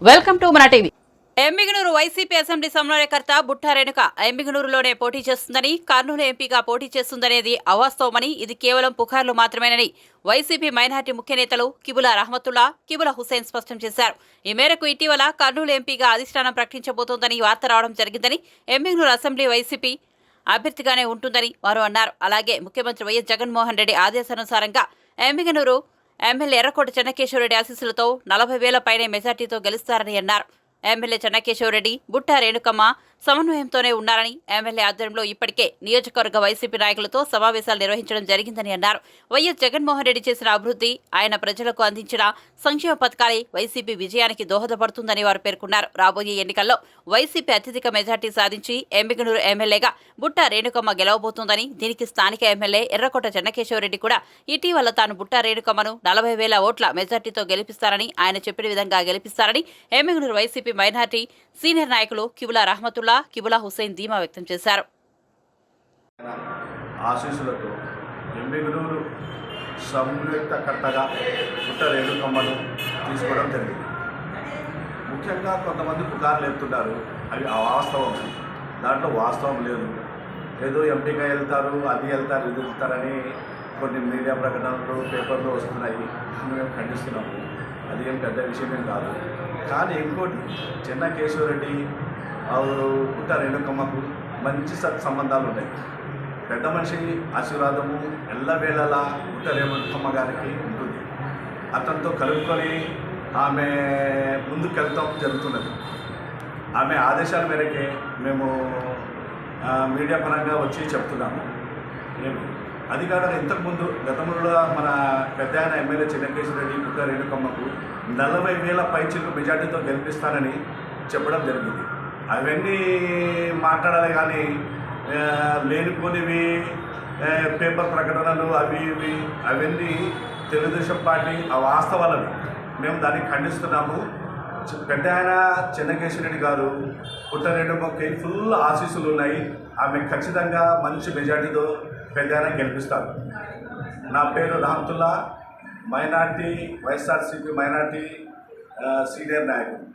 Welcome to మన TV. Emmiganur YCP assembly సమన్వయకర్త బుట్టా రేణుక ఎమ్మిగనూరులోనే పోటీ చేస్తుందని, కర్నూలు ఎంపీగా పోటీ చేస్తుందనేది అవాస్తవమని, ఇది కేవలం పుకార్లు మాత్రమేనని వైసీపీ మైనార్టీ ముఖ్య నేతలు కిబులా రహమతుల్లా, కిబులా హుసేన్ స్పష్టం చేశారు. ఈ మేరకు ఇటీవల కర్నూలు ఎంపీగా అధిష్టానం ప్రకటించబోతోందని వార్త రావడం జరిగిందని, ఎమ్మిగనూరు అసెంబ్లీ వైసీపీ అభ్యర్థిగానే ఉంటుందని వారు అన్నారు. అలాగే ముఖ్యమంత్రి వైఎస్ జగన్మోహన్ రెడ్డి ఆదేశానుసారంగా ఎమ్మిగనూరు ఎమ్మెల్యే ఎర్రకోట చెన్నకేశవరెడ్డి ఆశీస్సులతో 40,000 పైనే మెజార్టీతో గెలుస్తారని అన్నారు. ఎమ్మెల్యే చెన్నకేశవరెడ్డి, బుట్టా రేణుకమ్మ సమన్వయంతోనే ఉన్నారని, ఎమ్మెల్యే ఆధ్వర్యంలో ఇప్పటికే నియోజకవర్గ వైసీపీ నాయకులతో సమావేశాలు నిర్వహించడం జరిగిందని అన్నారు. వైఎస్ జగన్మోహన్ రెడ్డి చేసిన అభివృద్ధి, ఆయన ప్రజలకు అందించిన సంక్షేమ పథకాలే వైసీపీ విజయానికి దోహదపడుతుందని వారు పేర్కొన్నారు. రాబోయే ఎన్నికల్లో వైసీపీ అత్యధిక మెజార్టీ సాధించి ఎమ్మిగనూరు ఎమ్మెల్యేగా బుట్టా రేణుకమ్మ గెలవబోతోందని, దీనికి స్థానిక ఎమ్మెల్యే ఎర్రకోట చెన్నకేశవరెడ్డి కూడా ఇటీవల తాను బుట్టా రేణుకమ్మను 40,000 ఓట్ల మెజార్టీతో గెలిపిస్తారని, ఆయన చెప్పిన విధంగా గెలిపిస్తారని ఎమ్మిగనూరు వైసీపీ మైనార్టీ సీనియర్ నాయకులు కిబులా రహమతుల్లా, కిబులా హుసేన్ ధీమా వ్యక్తం చేశారు. ఆశీస్సులతో ఎమ్మిగనూరు సంయుక్తకర్తగా బుట్టా రేణుకమ్మను తీసుకోవడం జరిగింది. ముఖ్యంగా కొంతమంది పుకార్లు చెప్తున్నారు, అవి అవాస్తవం. దాంట్లో వాస్తవం లేదు. ఏదో ఎంపీగా వెళ్తారు, అది వెళ్తారు, ఇది వెళ్తారని కొన్ని మీడియా ప్రకటనలు పేపర్లు వస్తున్నాయి. మేము ఖండిస్తున్నాము. అది ఏం పెద్ద విషయమేం కాదు. కానీ ఇంకోటి, చెన్నకేశవరెడ్డి బుట్టా రేణుకమ్మకు మంచి సత్సంబంధాలు ఉన్నాయి. పెద్ద మనిషి ఆశీర్వాదము ఎల్లవేళలా బుట్టా రేణుకమ్మ గారికి ఉంటుంది. అతనితో కలుపుకొని ఆమె ముందుకెళ్తాం జరుగుతున్నది. ఆమె ఆదేశాల మేరకే మేము మీడియా పరంగా వచ్చి చెప్తున్నాము. అది కాక ఇంతకుముందు గతంలో మన పెద్ద ఆయన ఎమ్మెల్యే చెన్నకేశవరెడ్డి బుట్టా రేణుకమ్మకు 40,000 పైచిలకు మెజార్టీతో గెలిపిస్తానని చెప్పడం జరిగింది. అవన్నీ మాట్లాడాలి కానీ లేనిపోనివి పేపర్ ప్రకటనలు అవి ఇవి అవన్నీ తెలుగుదేశం పార్టీ వాస్తవాలని మేము దాన్ని ఖండిస్తున్నాము. పెద్ద ఆయన చెన్నకేశవరెడ్డి గారు బుట్టా రేణుకమ్మకి ఫుల్ ఆశీస్సులు ఉన్నాయి. ఆమె ఖచ్చితంగా మంచి మెజార్టీతో పెద్ద ఆయన గెలిపిస్తారు. నా పేరు Rahmatullah, minority YSRCP minority senior నాయకుడు.